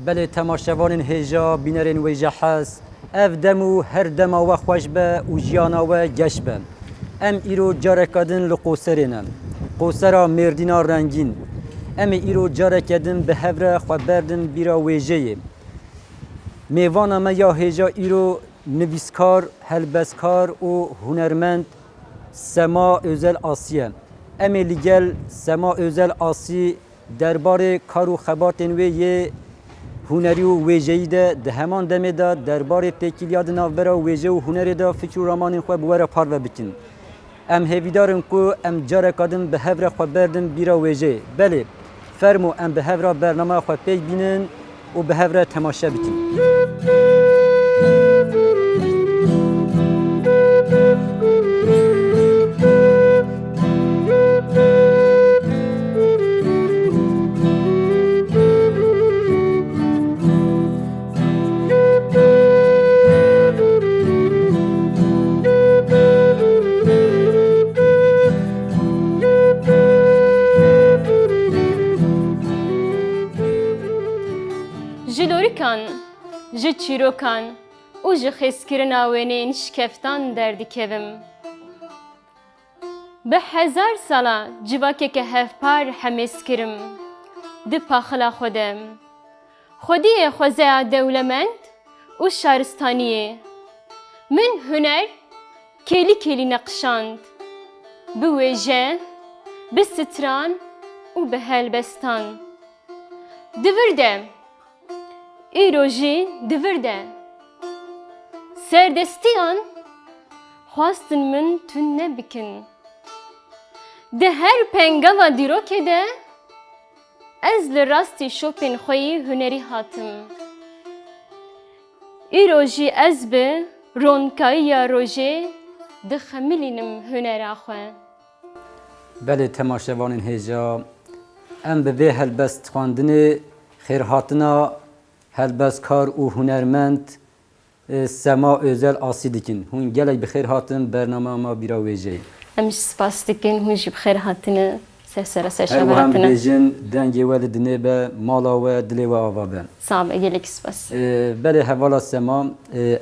بله تماشاوان هجا بینرین و جحس اف دمو هر دما و خوش به و جیانا و گش به ام ایرو جارکادن لقوسرینم قوسرا مردینا رنگین ام ایرو جارکادن به هفره خو بردن بیرا ویجه میوانا ما یا هجا ایرو نویسکار هلبسکار و هنرمند سما özel آسیه ام لیگل سما özel آسی درباره کارو خباتن و یه هنری و ویژه‌ای ده همان دمه دا درباره تکیلیاد ناوبرا ویژه و هنری دا فکر و رمان خو بوره پار و بکن ام هیویدارم کو ام جاره کادم به هفره خو بردن بیرا ویژه بله فرمو ام به هفره برنامه خو پی بینن و به هفره تماشا بکن جلوریکان، جه چیروکان و جه خسکرین آوینین شکفتان دردی کهیم. به 1000 ساله جواکی که هفپار همیز کرم. ده پاخلا خودم. خودی خوزه دولمند و شهرستانیه. من هنر کلی کلی نقشاند. به وجه، به ستران و به هلبستان. دوردم. ایروژی دورده سردستیان خواستن من تون نبکن ده هر پنگاوا دیروکه ده از لراستی شوپین خویی هنری هاتم ایروژی از به رونکایی یا روژه ده خمیلینم هنر آخوه بله تماشاوان هجا ام به هلبست خواندن خیر هاتنا هلبسکار و هنرمند سما özel آسی دکن هون گلی بخیر هاتن برنامه ما بیرا ویجه امش سپاس دکن هونجی بخیر هاتنه سر هر و هم بیجن دنگی ولدنه به مالا و دلی و آوا بن صعب اگلک سپاس بله حوالا سما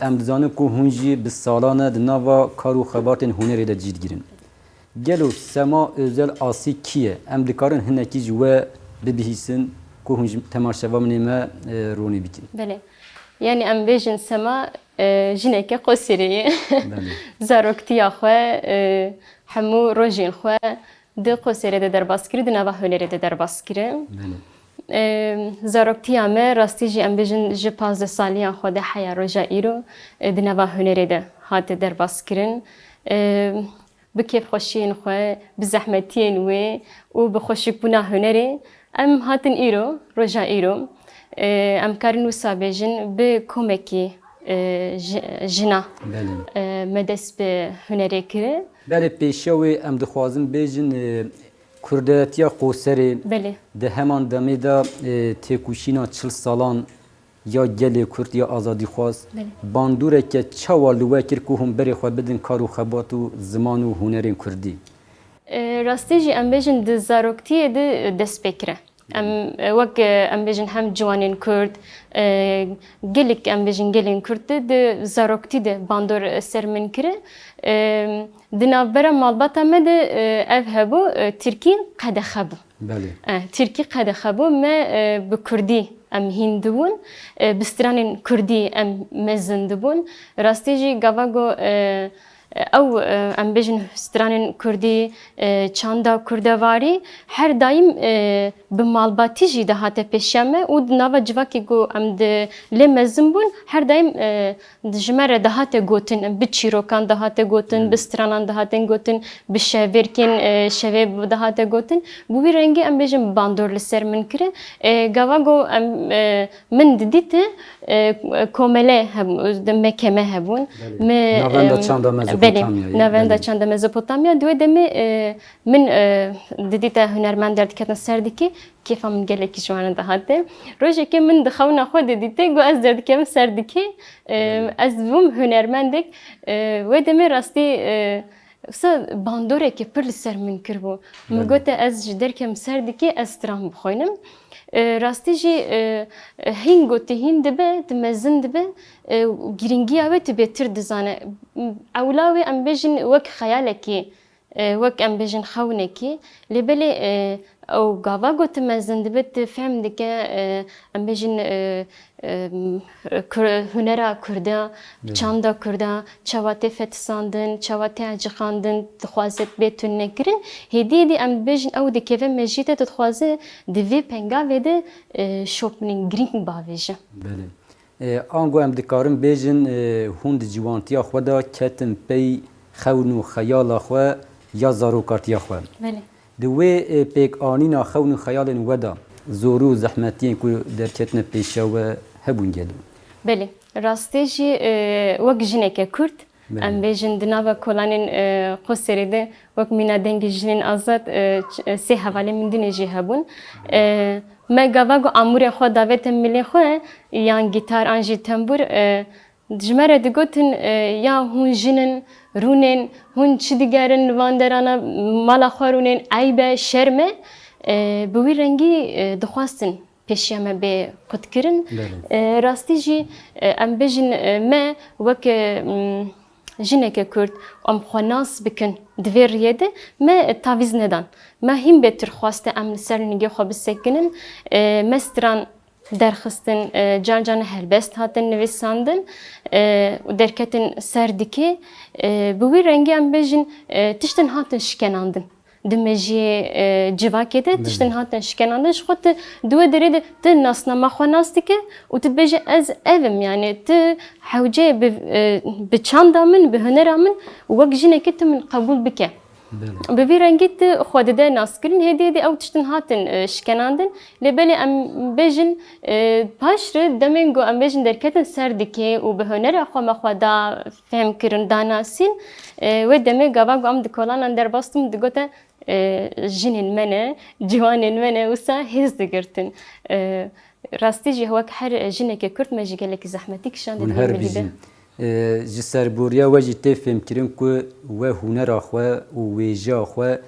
امدزانه که هونجی به سالانه دنوا کارو خباتن هنری ده جید گیرن گلو سما özel آسی کیه امدکارن هنکی جوه ببیهیسن که هونجی تماشاوا منیمه رونی بیکن بله یعنی ام بیجن سما جنک قصری زاروکتی آخه همو روزین خو ده قصری ده در باسکری ده نوا هنری ده در باسکری زاروکتی ام راستی جی ام بیجن ج 15 سالیان خو ده حیا روزا ایرو ده نوا هنری ده هات در باسکرین بکیف خوشین خو بزحمتین و بخوشک بنا هنری ام هاتن ایرو روزا ایرو ام کارن وسابجن به کمکی جنا مدس به هنری کره بله پیشوی ام دخوازم بیجن کرداتیا قوسری بله ده همان دمی دا تکوشینا 40 سالان یا گلی کرد یا آزادی خواست باندوره که چوالوه کر که هم بری خواه بدن کارو خبات و زمان و هنرین کردی راستی جی ام بیجن ده زاروکتیه ده دست بکره ام وق ام بیجن هم جوانین کرد گلیک ام بیجن گلین کرد ده زاروکتی ده باندور سر من کره دنابرا مالباتا مده اف هبو ترکی قد خبو بله ترکی قد خبو ما بکردی ام هندبون بسترانین کردی ام مزندبون راستی جی گواگو او ام بیجن سترانین کردی چاندا کردواری هر دایم به مالباتی جی ده هاته پیشمه و نوا جواکی گو ام ده لمزم بون هر دایم جمره ده هاته گوتن به چیروکان ده هاته گوتن به سترانان ده هاته گوتن به شویرکن شویب ده هاته گوتن بو بی رنگی ام بیجن باندور لسر من کره گواگو من دیده کومله هم مکمه هبون نواندا چاندا نواندا چند مزوپوتامیا دوی دمی من دیدی هنرمند درد کردن سردی که کیفم گله کی جوان ده هاته روزی که من دخونا خود دیدی گو از درد کم سردی که از بوم هنرمندک و دمی راستی سا باندوره که پر سر من کربو مگوته از جدر کم سردی که از ترام بخوینم rastî jî hîn gotî hîn dibe, di mezin dibe girîngiya wê tu bêtir dizane. Ewla wê em bêjin wek xeyalekî wek em bêjin xewnekî lêbelê ew gava got mezin dibe tu fehm dike em bêjin hunera Kurda, çanda Kurda, çawa tê fetisandin, çawa tê cixandin, dixwaze bê tûnekirin. Hêdî em bêjin ew dikeve mejî te dixwaze di vê pengavê de şopînên girîng bavêje. Ango em dikarin bêjin hûn di ciwantiya xwe da ketin pey xewn û xeyala xwe ya zarokatiya xwe. Di wê pêkanîna xewn û xeyalên we da zor û zehmetiyên ku derketine pêşa we hebûn gelî. Belê, rastî jî wek jineke Kurd em bêjin di nava kolanên Qoserê de wek mîna dengê jinên azad sê hevalên min dinê jî hebûn. Me gava got amûrê xwe davêtên milê xwe yan gîtar an jî tembûr ji me re digotin ya hûn jinin rûnên hûn çi digerin van derana mala xwe rûnên eyb e şerm e bi wî rengî dixwastin pêşiya me bê qutkirin. Rastî jî em bêjin me wek jineke Kurd em xwe nas bikin di vê rêyê de me tavîz nedan. Me hîn bêtir xwaste em li ser nigê xwe bisekinin. Me stran derxistin, can can helbest hatin nivîsandin û derketin ser dikê. Bi wî rengî em bêjin tiştin hatin şikenandin. Di mejiyê civakê de tiştin hatin şikenandin ji xwe tu di wê derê de tu nasnama xwe nas dike û tu dibêje ez ev im yani tu hewceyê bi çanda min bi hunera min wek jinekê tu min qebûl bike. Bi vî rengî tu xwe dide naskirin hêdî hêdî ew tiştin hatin şikenandin lêbelê em bêjin paş re demên got em bêjin derketin ser dikê û bi hunera xwe me xwe da fehm kirin danasîn wê demê gava got em di kolanan derbastin digote jinên me ne, ciwanên me ne wisa hêz digirtin. Rastî jî wek her jineke Kurd me jî gelekî zehmetî kişand dibîne. Ji serbûriya we jî tê fêmkirin ku we hunera xwe û wêjiya xwe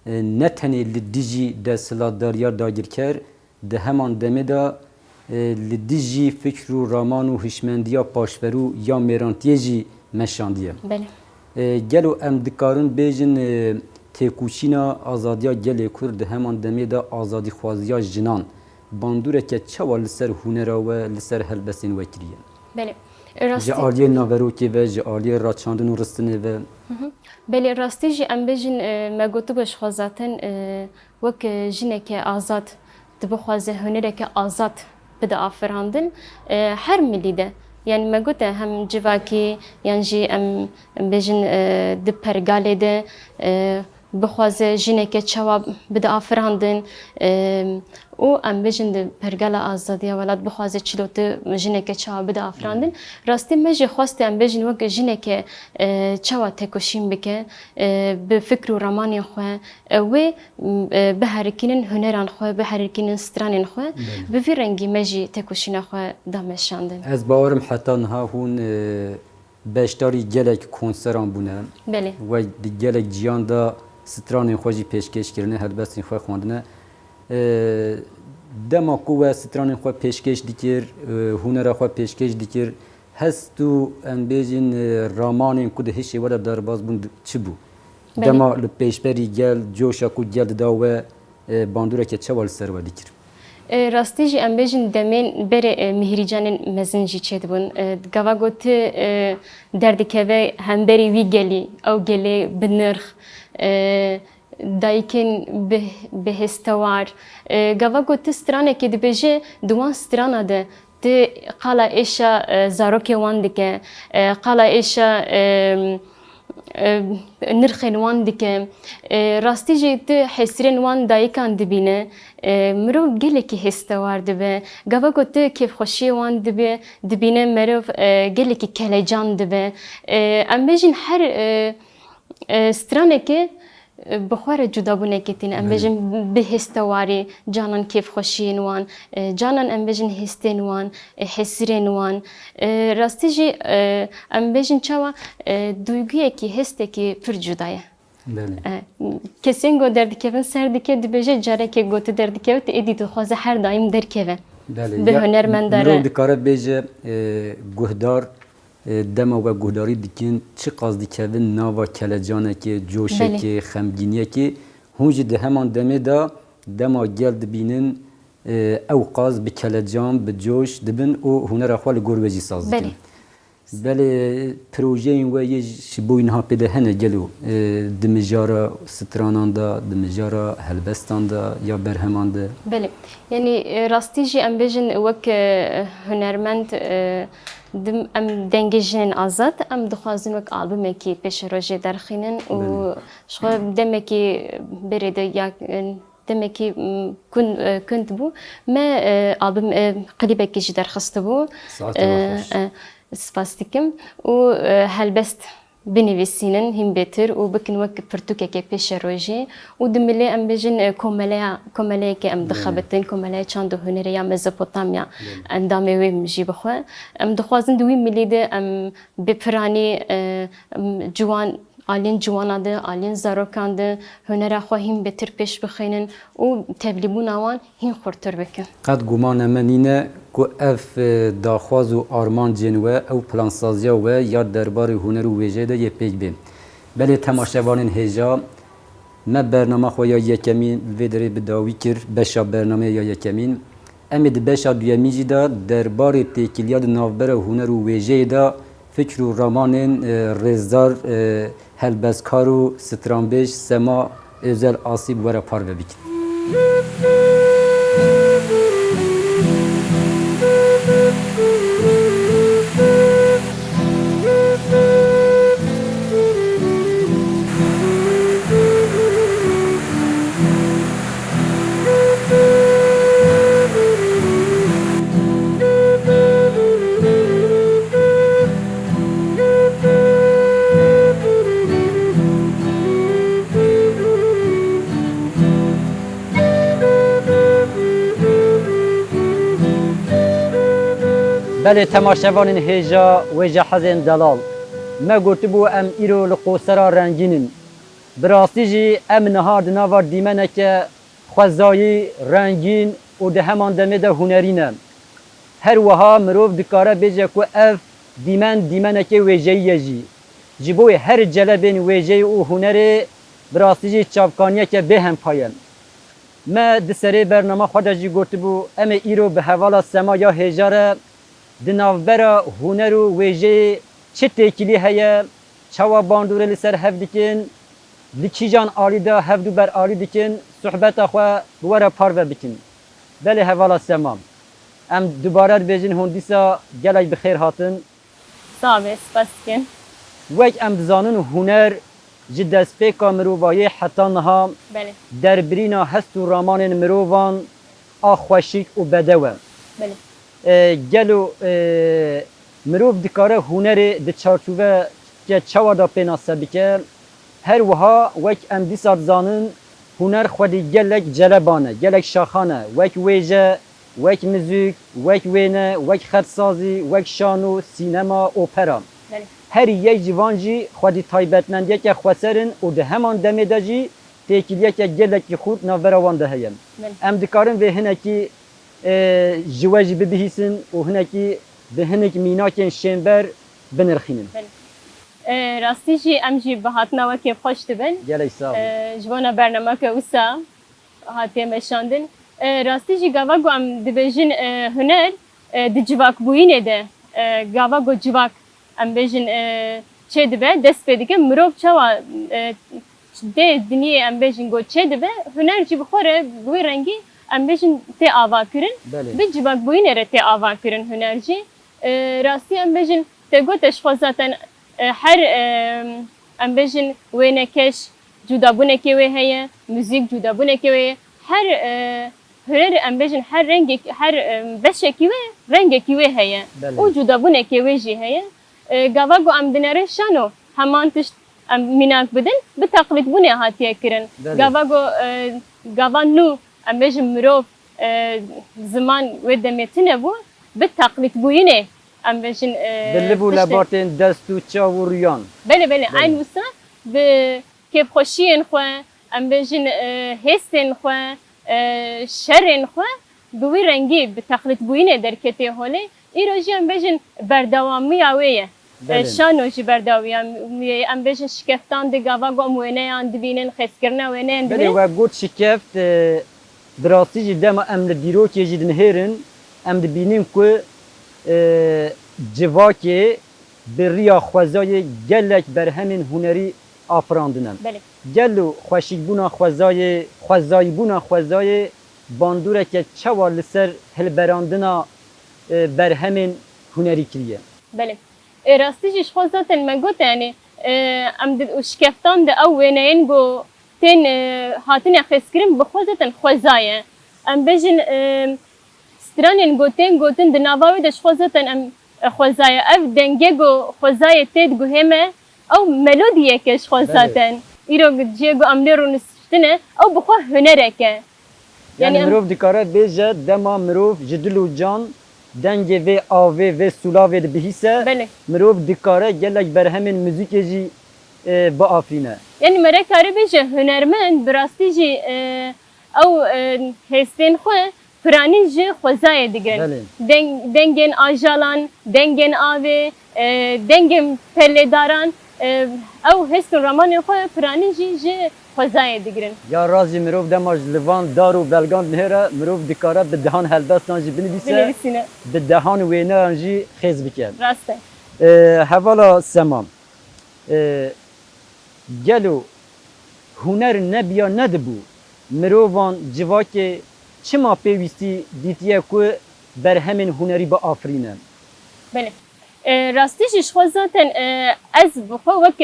ne tenê li dijî desthilatdariya dagirker di heman demê da li dijî fikr û raman û hişmendiya paşverû ya mêrantiyê jî meşandiye. Gelo em dikarin bêjin têkuşîna azadiya gelê Kurd di heman demê da azadîxwaziya jinan bandûreke çawa li ser hunera we li ser helbestên we kiriye. Ji aliyê naverokê ve ji aliyê raçandin û ristinê ve. Belê rastî jî em bêjin me gotibe ji xwe zaten wek jineke azad dibixwaze hunereke azad bide afirandin her milî de. Yani me gote hem civakî yan jî em bêjin di pergalê de bixwaze jineke çawa bide afirandin û em bêjin di pergala azadiya welat bixwaze çîlotî jineke çawa bide afirandin. Rastî me jî xwaste em bêjin wek jineke çawa têkoşîn bike bi fikr û ramanên xwe wê biherikînin huneran xwe biherikînin stranên xwe bi vî rengî me jî têkoşîna xwe da meşandin. Ez bawerim heta niha hûn beşdarî gelek konseran bûne we di gelek ciyan da stranên xwe jî pêşkêş kirine helbestên xwe xwandine. Dema ku we stranên xwe pêşkêş dikir hunera xwe pêşkêş dikir hest û em bêjin ramanên ku di hişê we de derbas bûn çi bû? Dema li pêşberî gel coşa ku gel dida we bandûreke çawa li ser we dikir? Rastî jî em bêjin demên berê mihîrîcanên mezin jî çêdibûn. Gava gotî derdikeve hemberî wî gelî ew gelê bi nirx dayikên bihêstewar gava gotî stranekê dibêje di wan strana de tu qala êşa zarokê wan dike qala êşa nirxên wan dike rastî jî tu hesirên wan dayikan dibîne mirov gelekî hêstewar dibe gava got tu kêfxweşiyê wan dibîne merov gelekî kelecan dibe em bêjin her stranekê bi xwe re cudabûnekê tîne em bêjin bi hêstewarî canan kêfxweşiyên wan canan em bêjin hêstên wan hesirên wan rastî jî em bêjin çawa duyguyekî hêstekî pir cuda ye. بله کسین گو دردکوین سر دکه دبیجه جاره که گوت دردکوین ایدی تو خوازه هر دایم درکوین بله به هنرمند داره مرو دکاره بیجه گهدار دما و گهداری دیکن چی قاز دیکوین ناوا کلجانه که جوشه بله. که خمگینیه که هونج ده همان دمه دا دما گل دبینن او قاز به کلجان به جوش دبن او هنر اخوال گروجی ساز بله. دکن بله پروژه این و یه شبوی نها پیده هنه گلو دمجارا سترانان دا دمجارا هلبستان دا یا برهمان دا بله یعنی راستی جی ام بیجن وک هنرمند دم ام دنگجین آزاد ام دخوازن وک آلبوم کی پیش روزی درخینن و شخو دمکی برده یا دمکی کند بو ما آلبوم قلیبه کیجی درخسته بو ساعت وخش سپاس دیکم و هلبست بنویسینن هم بهتر و بکن وک پرتوکه که پیش روزی و دملی ام بیجن کماله که ام دخابتن کماله چند هنری یا مزپوتامیا اندامه وی مجی بخو ام دخوازن دوی ملیده ام بپرانی جوان آلین جواناده آلین زاروکانده هنر خواهیم بهتر پیش بخینن و تبلیغون آوان هین خورتر بکن قد گمان منینه که اف داخواز و آرمان جنوه او پلانسازیا و یا دربار هنر و ویژه ده یه پیک بیم بله تماشاوانین هجا ما برنامه خواه یا یکمین ویدری بداوی کر بشا برنامه یا یکمین امید بشا دویمی جی دا دربار تیکیلیاد نافبر هنر و ویژه دا فکر و رامانین رزدار هلبسکار و سترانبیش سما özel asib vere parve bikin. بله تماشاوان هجا و جهازن دلال ما گفت بو ام ایرو لقوسرا رنگینن براستی جی ام نهار نوار دیمنه که خوزایی رنگین و ده همان دمه ده هنرینه هر وها مروف دکاره بیجه که اف دیمنه که ویجهی جی جبوی هر جلبین ویجه و هنر براستی جی چاپکانیه که به هم پایم ما دسری برنامه خود جی گفت بو ام ایرو به حوالا سما یا هجاره دنافبرا هنر و ویژه چه تکیلی هیا چوا باندوره لسر هف دیکن لکیجان آلی دا هف دو بر آلی دیکن صحبت اخوا بواره پارو بکن بله حوالا سمام ام دوباره بیجین هندیسا گلای بخیر هاتن صافی سپاس کن وک ام دزانن هنر جد سپیکا مروبایه حتی نها بله در برینا هست و رامان مروبان آخوشیک و بدوه بله گلو مروف دکاره هنر د چارچوبه که چوا دا پیناسه بکه هر وها وک ام دیسار زانن هنر خودی گلک جلبانه گلک شاخانه وک ویجه وک موزیک وک وینه وک خطسازی وک شانو سینما اوپرا بله هر یک جوانجی خودی تایبتمندیه که خواسرن و ده همان دمه دا جی تیکیلیه که گلک خود ناوروان ده هیم بله ام دکارن به هنه کی جواجی ببهیسن و هنکی به هنک میناکن شنبر بنرخینن راستی جی ام جی به هاتنا وکی خوش دبن گلی سال جوانا برنامه که وسا هاتی مشاندن راستی جی گاوا گو ام دبیجن هنر دی جواک بوینه ده گاوا گو جواک ام بیجن چه دبه دست پیدا که مروف چوا ده دنیه ام بیجن گو چه دبه هنر جی بخوره بوی رنگی ام بیجن تی آوا کرن به جواک بوینه ره تی آوا کرن هنر جی راستی ام بیجن تی گو تشخوا زاتن هر ام بیجن وینکش جدا بونه که وی هیا موزیک جدا بونه که وی هر هنر ام بیجن هر رنگ هر بشه که وی رنگ که وی هیا او جدا بونه که وی جی هیا گاوا گو ام دنره شانو همان تشت ام میناک بدن به تقلید بونه هاتیه کرن گاوا گو گاوا نو ام بیجن مروف زمان و دمیتنه بو به تقلید بوینه ام بیجن دلبو لبارتن دستو چاوریان بله بله عین وسا به kevxweşiyên xwe, em bêjin hêstên xwe, şerên xwe bi wî rengî bi teqlîdbûyînê derketê holê. Îro jî em bêjin berdewamiya wê ye. Şano jî berdawiya wê ye. Em bêjin şikeftan di gava got wêneyan dibînin, xêzkirina wêneyan Belê dibînin. we got şikeft bi rastî jî dema em li dîrokê jî dinhêrin em dibînin ku civakê bi riya xwezayê gelek berhemên hunerî afirandine. Belê. Gel û xweşîkbûna xwezayîbûna xwezayê bandoreke çawa li ser hilberandina berhemên hunerî kiriye. Belê. Rastî jî ji xwe zaten me got yani em şikeftan de ew wêneyên got tên hatine xêzkirin bi xwe zaten xweza ye. Em bêjin stranên gotên gotin di nava wê de ji xwe zaten em xweza ye. Ev dengê got xwezayê tê diguhême ew melodiyeke ji xwe zaten. Îro ciyê got em lê rûniştine ew bi xwe hunerek e. Yani mirov dikare bêje dema mirov ji dil û can dengê vê avê vê sulavê de bihîse Belê. mirov dikare gelek berhemên müzîkê jî biafrîne. Yani me re karî bêje hunermend bi rastî jî ew hêstên xwe piranî ji xwezayê digirin. Dengên ajalan, dengên avê, dengên perlêdaran ew hêst û ramanên xwe piranî jî ji xwezayê digirin. Ya razî mirov dema ji livan dar û belgan dinêre mirov dikare bi dihan helbestan jî binivîse Binivîsîne. bi dehan wêneyan jî xêz bike. Rast e. Hevala Sema gelo huner nebiya nedibû mirovan civakê çima pêwîstî dîtiye ku berhemên hunerî biafrîne. Belê. Rastî jî ji xwe zaten ez bi xwe wek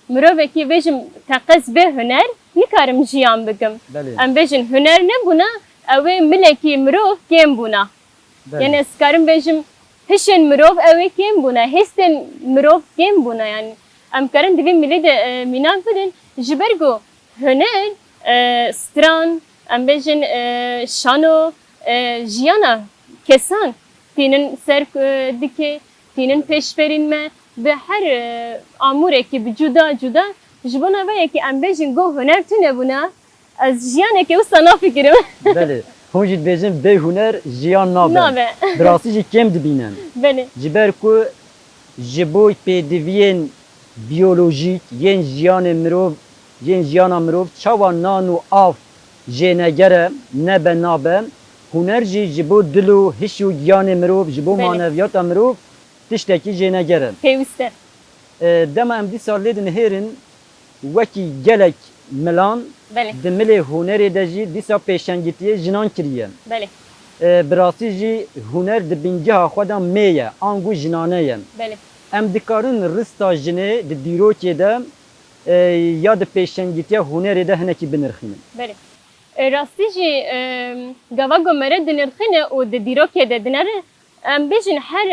mirovekî bêjim teqez bê huner nikarim jiyan bikim. Belê. Em bêjin huner nebûna ew ê milekî mirov kêm bûna. Yani ez karim bêjim hişên mirov ew ê kêm bûna, hêstên mirov kêm bûna yani. Em karin divê milê de mînan bidin ji ber ku huner stran, em bêjin şano jiyana kesan tînin ser dike, tînin pêşberîn me bi her amûrekî bi cuda cuda ji bona ve yekî em bêjin got huner tune bûna ez jiyanekê wisa nafikirim. Belê. Hûn jî dibêjin bê huner jiyan nabe. Nabe. Bi rastî jî kêm dibînin. Belê. Ji ber ku ji bo pêdiviyên biyolojîk yên jiyanê mirov yên jiyana mirov çawa nan û av jênegere nebe nabe huner jî ji bo dil û hişî û giyanê mirov ji bo Belê. maneviyata mirov tiştekî jênegere. Pêwîst e. Dema em dîsa lê dinhêrin wekî gelek milan Belê. di milê hunerê de jî dîsa pêşengîtiyê jinan kiriye. Belê. Bi rastî jî huner di bîngeha xwe de mê ye an gu jinane ye. Belê. Em dikarin rista jinê di dîrokê de ya di pêşengîtiya hunerê de hinekî binirxînin. Belê. Rastî jî gava gomere dinirxîne û di dîrokê de dinere em bêjin her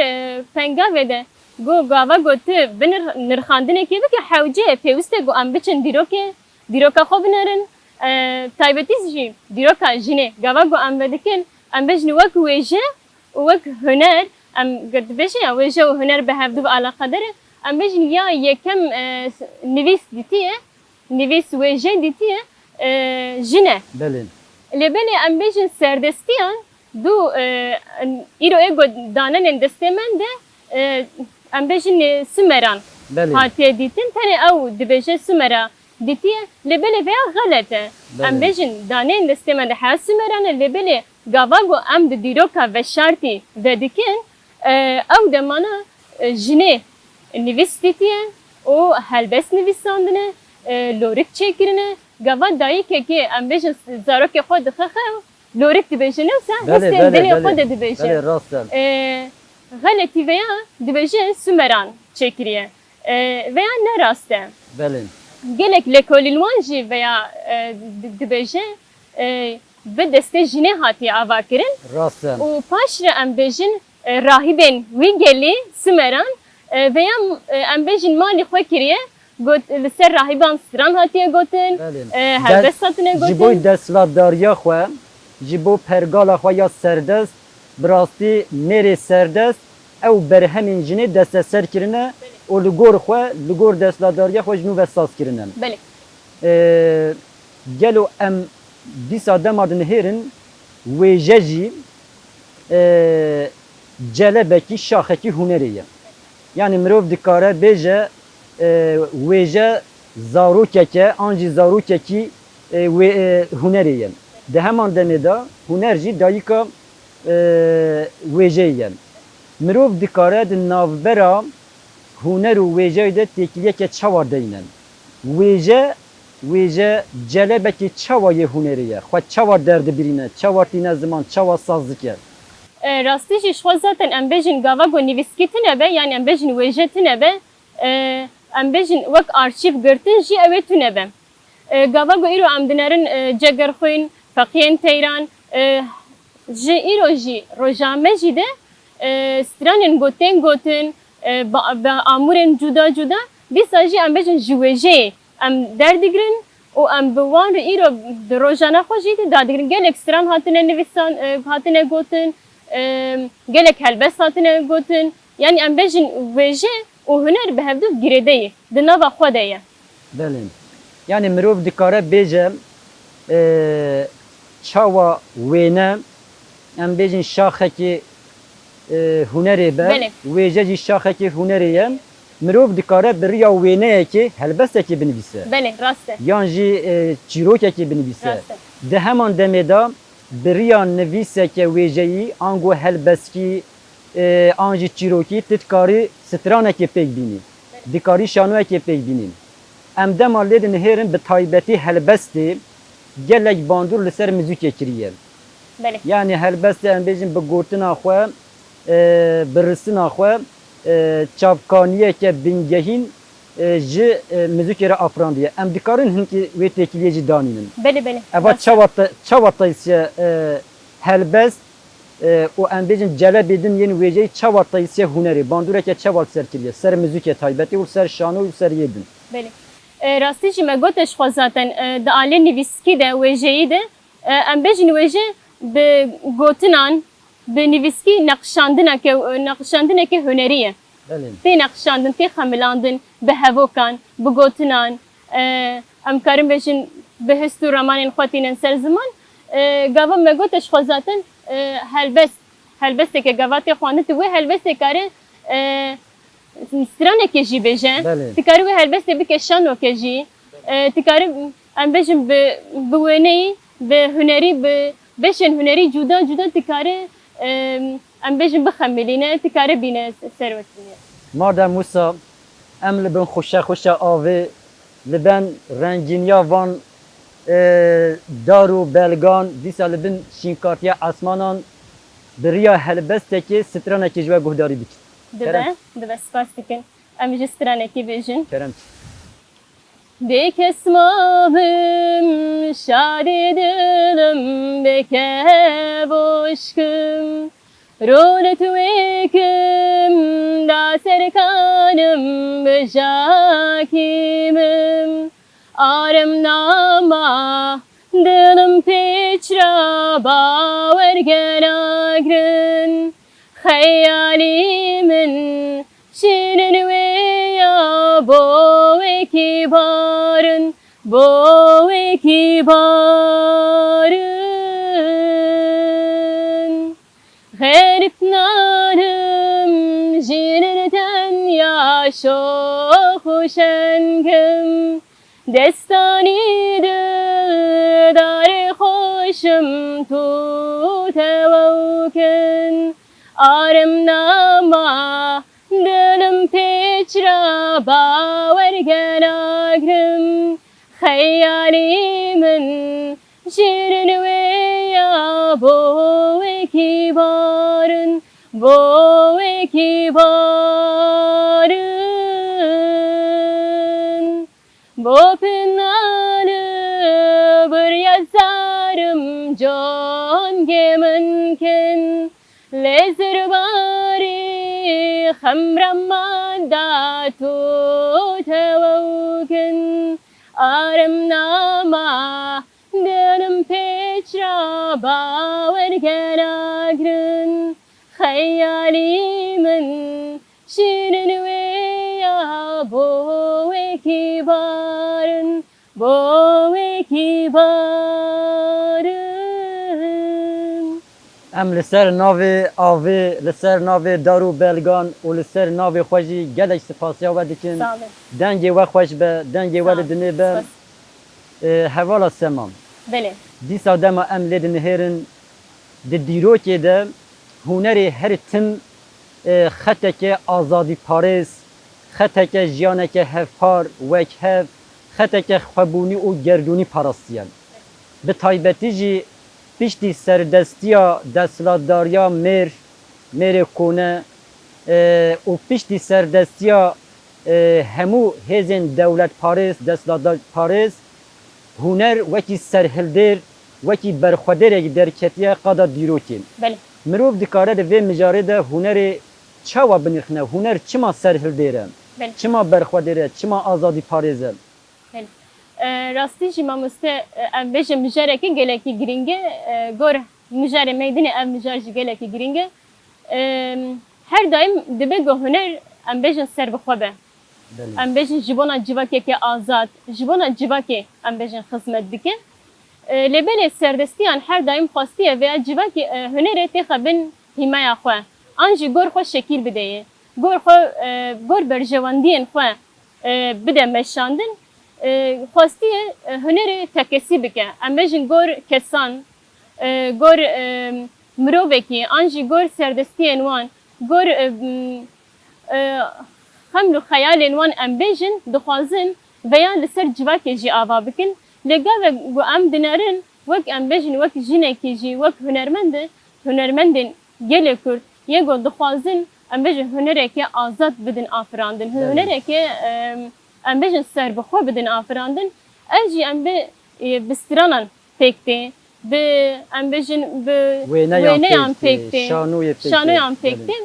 pengavê de got gava got tu binir nirxandinekê bike hewce ye pêwîst e got em biçin dîrokê dîroka xwe binerin taybetî jî dîroka jinê gava got em vedikin em bêjin wek wêje û wek huner em dibêjin ya wêje û huner bi hevdû bi alaqadar e em bêjin ya yekem nivîs dîtiye nivîs wêje dîtiye jine. Belê. Lê belê em bêjin serdestiyan du îro ê got danenên destê min de em bêjin simeran Belê. hatiye dîtin tenê ew dibêje simera dîtiye lê belê veya xelet e. Em Belê. bêjin daneyên destê min de her simeran e lê belê gava got em di dîroka veşartî vedikin ew demana jinê nivîs dîtiye û helbest nivîsandine lorik çêkirine gava dayîkekê em bêjin zarokê xwe dixexe lorik dibêjin wisa hestên dilê xwe de dibêje. Belê rast e. Xeletî veya dibêje simeran çêkiriye veya ne rast e. Belê. Gelek lêkolînwan jî veya dibêje bi destê jinê hatiye avakirin Rast e. û paş re em bêjin rahîbên wî gelî simeran veya em bêjin malê xwe kiriye got li ser rahîban stran hatiye gotin helbest hatine Ji bo gotin. desthilatdariya xwe ji bo pergala xwe ya serdest bi rastî mêrê serdest ew berhemên jinê desteser kirine û li gor xwe li gor desthilatdariya xwe ji nû ve saz kirine. Belê. gelo em dîsa dema dinihêrin wêje jî celebekî şaxekî hunerê ye. Yani mirov dikare bêje wêje zarokeke an jî zarokekî hunerê ye. Di heman demê de huner jî dayîka wêjeyê ye. Mirov dikare di navbera huner û wêjeyê de têkiliyeke çawa deyîne. Wêje celebekî çawa yê hunerê ye. Xwe çawa derdibirîne, çawa tîne ziman, çawa saz dike. Rastî jî xwe zaten em bêjin gava got nivîskî tune be yani em bêjin wêje tune be em bêjin wek arşîv girtin jî ew ê tune be. Gava got îro em dinerin cegerxwîn, feqiyên teyran ji îro jî rojame jî de stranên gotên gotin bi amûrên cuda cuda dîsa jî em bêjin ji wêjeyê em derdigirin û em bi wan re îro di rojana xwe jî de dadigirin. Gelek stran hatine nivîsan hatine gotin gelek helbest hatine gotin yani em bêjin wêje û huner bi hevdû girêdeyê di nava xwe de ye. Belê. Yani mirov dikare bêje çawa wêne em bêjin şaxekî hunerê be Belê. wêje jî şaxekî hunerê ye. Mirov dikare bi riya wêneyekê helbestekê binivîse. Belê rast e. Yan jî çîrokekê binivîse. Rast e. Di heman demê de bi riya nivîseke wêjeyî an got helbeskî an jî çîrokî tu dikarî stranekê pêk bînî. Dikarî şanoyekê pêk bînî. Em dema lê dinihêrin bi taybetî helbestê gelek bandor li ser mizûkê kiriye. Belê. Yani helbestê em bêjin bi gotina xwe bi risina xwe çavkaniyeke bingehîn ji mizûkê re afrandiye. Em dikarin hinkî wê têkiliyê jî danînin. Belê belê. Eva çawa taysiye helbest û em bêjin celebê din yên wêjeyî çawa taysiye hunerê. Bandoreke çawa ser kiriye. Ser mizûkê taybetî û ser şano û ser yê din. Belê. Rastî jî me got xwe zaten di alê nivîskî de wêjeyî de em bêjin wêje bi gotinan bi nivîskî nexşandineke hunerî ye. Belê. Tê nexşandin, tê xemilandin bi hevokan, bi gotinan em karin bêjin bi hist û ramanên xwe tînin ser ziman. Gava me got xwe zaten helbesteke gava tê xwandin tu wê helbestê kare stranekê jî bêje. Belê. Tu karî wê helbestê bike şanoke jî. Tu karî em bêjin bi wêneyî, bi hunerî, bi beşên hunerî cuda cuda tu karî em bêjin bixemilîne, tu karî bîne serwetîne. Madem Musa em li bin xweşa avê li ben rengîniya van dar û belgan dîsa li bin şînkartiya esmanan bi riya helbestekê stranekê ji we guhdarî dikin. Dibe spas dikin. Em jî stranekî bêjin. Kerem. Bekesmalım, şadi dilim, beke boşkum. Roletu ekim, da serkanım, bejakimim. Arem nama, dilim peçra, bavergen agrin. Hayalimin, şirin ve ya bo ekibarın, bo ekibarın. Garip narım, jinirten yaşo hoşengim. Destanidir, dar hoşum tu tevavken. Arem nama, dilim peçra, bavergen agrim. Hayalimin, şirin ve ya bo ekibarın, bo ekibarın. Bo pınarı bir yazarım can geminken. Lezer bari hamramanda tu tevavken. Arem nama dilim peçra bavergen agrin. Hayalimin şirin ve ya bo ekibarın, بو کی بارم ام لسر ناوی آوی لسر ناوی دارو بلگان و لسر ناوی خوشی گلک سپاسیا و دکن ساڵێ دنگی و خوش به دنگی و دنه به هوالا سمان بله دیسا دما ام لید نهرن دی دیروکی ده هنری هر تم خطک آزادی پاریس خطک جیانک هفپار وک هف خطک خوابونی و گردونی پاراستیان به تایبتی جی پشتی سردستیا دستلاتداریا میر کونه و پشتی سردستیا همو هزین دولت پاریس دستلاتدار پاریس هنر وکی سرهلدر وکی برخودر درکتیه قادا دیروکین بله مروف دکاره ده وی مجاره ده هنر چاوا بنرخنه هنر چما سرهلدره بله چما برخودره چما آزادی پاریزه بله راستی جی مامسته ام بجم مجاره که گلکی گرینگه گور مجاره میدنی ام مجاره جی گلکی گرینگه her daim dibe go huner em bejin ser bixwe em bejin ji bona civakeke azad ji bona civakê em bejin xizmet dike lêbelê serdestiyan her daim xwastiye vê civakê hunerê tê xebin hîmeya xwe an jî gor xwe şekîl bideye gor berjewendiyên xwe bide meşandin xwastiye hunerê tekesî bike em bejin gor kesan gor mirovekî an jî gor serdestiyên wan gor xeml û xeyalên wan em bêjin dixwazin veya li ser civakê jî ava bikin lêgavek got em dinerin wek em bêjin wek jinekî jî wek hunermendên gelê Kurd yê got dixwazin em bêjin hunerekê azad bidin afirandin hunerekê em bêjin serbixwe bidin afirandin ev jî em bi stranan pêk tê bi em bêjin bi wêneyan pêk tê şanoyan pêk tê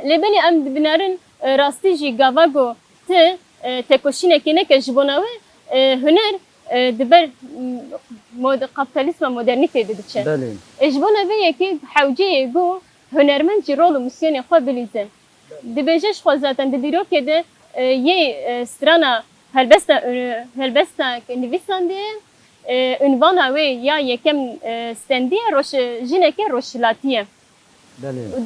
lêbelê em dibînerin rastî jî gava got ti tekoşînekê neke ji bona we huner diber kapitalizma modernîtê de diçe ji bona vê yekê hewceyê got hunermend jî rol û misyonê xwe bilîze dibêje ji xwe zaten di dîrokê de yê strana helbesta nivîsandiye ünvana wê ya yekem stendiye jineke roşilatiye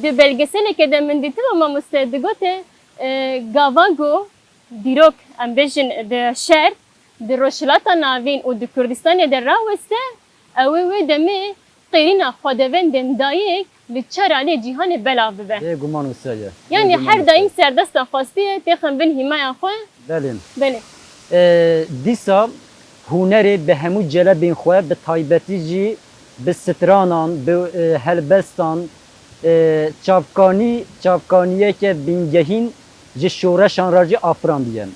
di belgeseleke de min dîtibû mamoste digote gava got dîrok em bêjin di şer di roşilata navîn û di Kurdistanê de raweste ew ê wê demê qêrîna xwedewendên dayîk li çera lê cîhanê belav bibe yani her daim serdesta xwastiye têxin bin hîmeya xwe belê dîsa hunerê bi hemû celebên xwe bi taybetî jî bi stranan bi helbestan çavkaniyeke bingehîn ji şoreşan ra jî afirandiye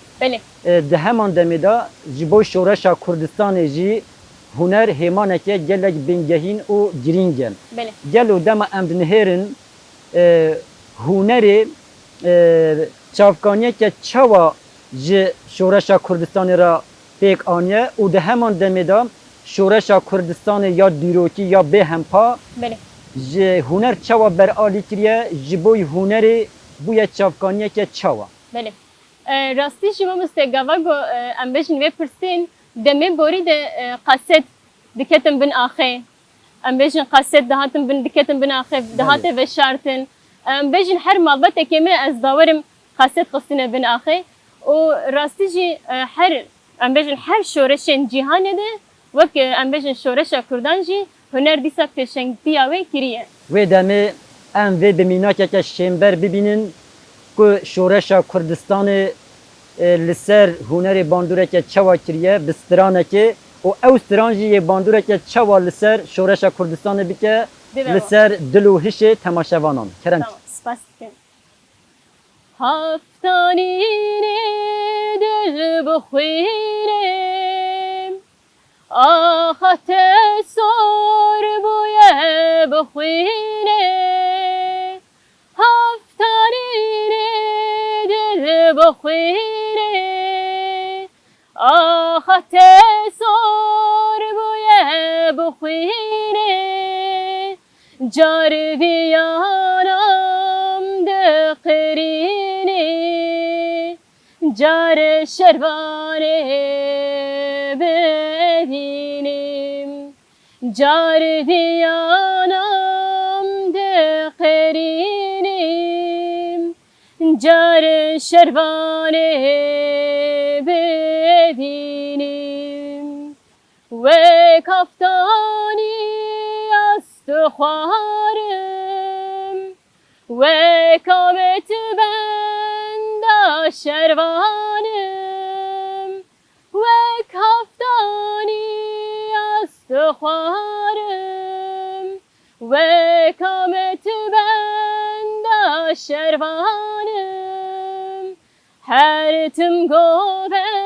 di heman demê de ji bo şoreşa Kurdistanê jî huner hêmaneke gelek bingehîn û girîng e gelo dema em dinihêrin hunerê çavkaniyeke çawa ji şoreşa Kurdistanê ra pêk aniye û di heman demê de şoreşa Kurdistanê ya dîrokî ya bêhempa ji huner çawa beralî kiriye ji bo hunerê bûye çavkaniyeke çawa rastî jî mamoste gava got em bêjin vê pirsên demê borî de qaset diketin bin axê em bêjin qaset dihatin bin diketin bin axê dihate veşartin em bêjin her malbatekê me ez bawerim qaset xistine bin axê û rastî jî her em bêjin her şoreşên cîhanê de wek em bêjin şoreşa Kurdan jî huner dîsa pêşengtiya wê kiriye wê demê em vê bi mînakeke şêmber bibînin ku şoreşa Kurdistanê li ser hunerê bandûreke çawa kiriye bi stranekê û ew stran jî yê bandûreke çawa li ser şoreşa Kurdistanê bike li ser dil û hişê temaşevanan kerem spas dikim haftanînê dil bixwînim aha te sor bûye bixwîne haftanînê dil bixwîne aha te sor bûye bixwîne cariviyanam diqirîne care şervanê bedinim car diyanam de qerinim car şervane bedinim ve kaftani astı xwarım ve kamet benda şervanım ve kaftani astı xwarım ve kamet benda şervanım her tim govendo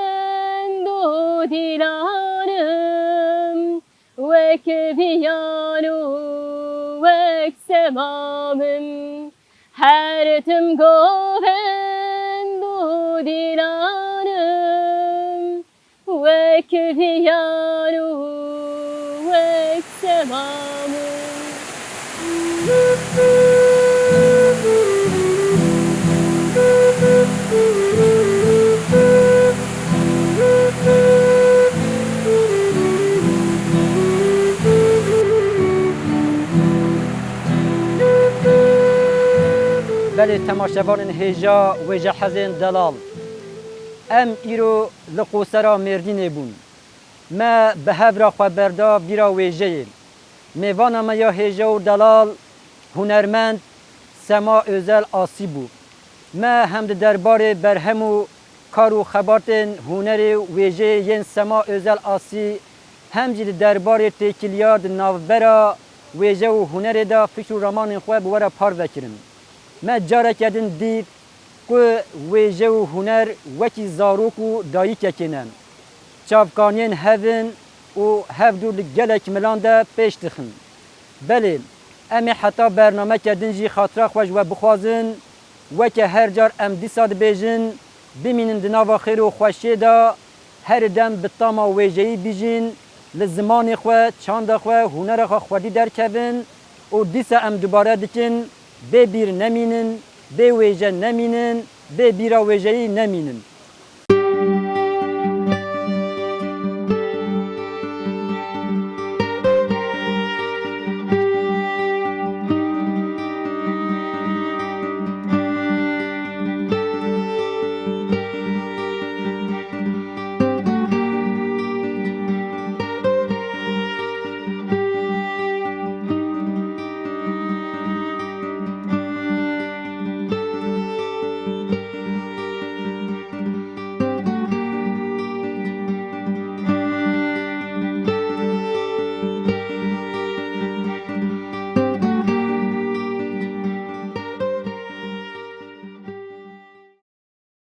dilanım ve keviyanu ve semamım her tim govendo dilanım ve keviyanu ve semamım. بله تماشاوان هجا و جحزن دلال ام ایرو لقوسرا مردین بون ما به هفرا خبردا بیرا ویجه میوانا ما یا هجا و دلال هنرمند سما özel آسی بو ما هم دربار برهم و کار و خبرتن هنر ویجه ین سما özel آسی هم جد دربار تکیلیارد نوبرا ویجه و هنر دا فکر و رمان خواه بورا پار وکرم ما جارا کردن دید که ویجه و هنر وکی زاروک و دایی ککنن چافکانین هفن و هفدور گلک ملان دا پیش دخن بله امی حتی برنامه کردن جی خاطره خوش و بخوازن وکی هر جار ام دیساد بیجن بمینن دناوا خیر و خوشی دا هر دم بطاما ویجهی بیجن لزمان خواه چاند خواه هنر خواه خودی در کبن و دیسا ام دوباره دکن به بیر نمینن به ویجه نمینن به بیرا ویجهی نمینن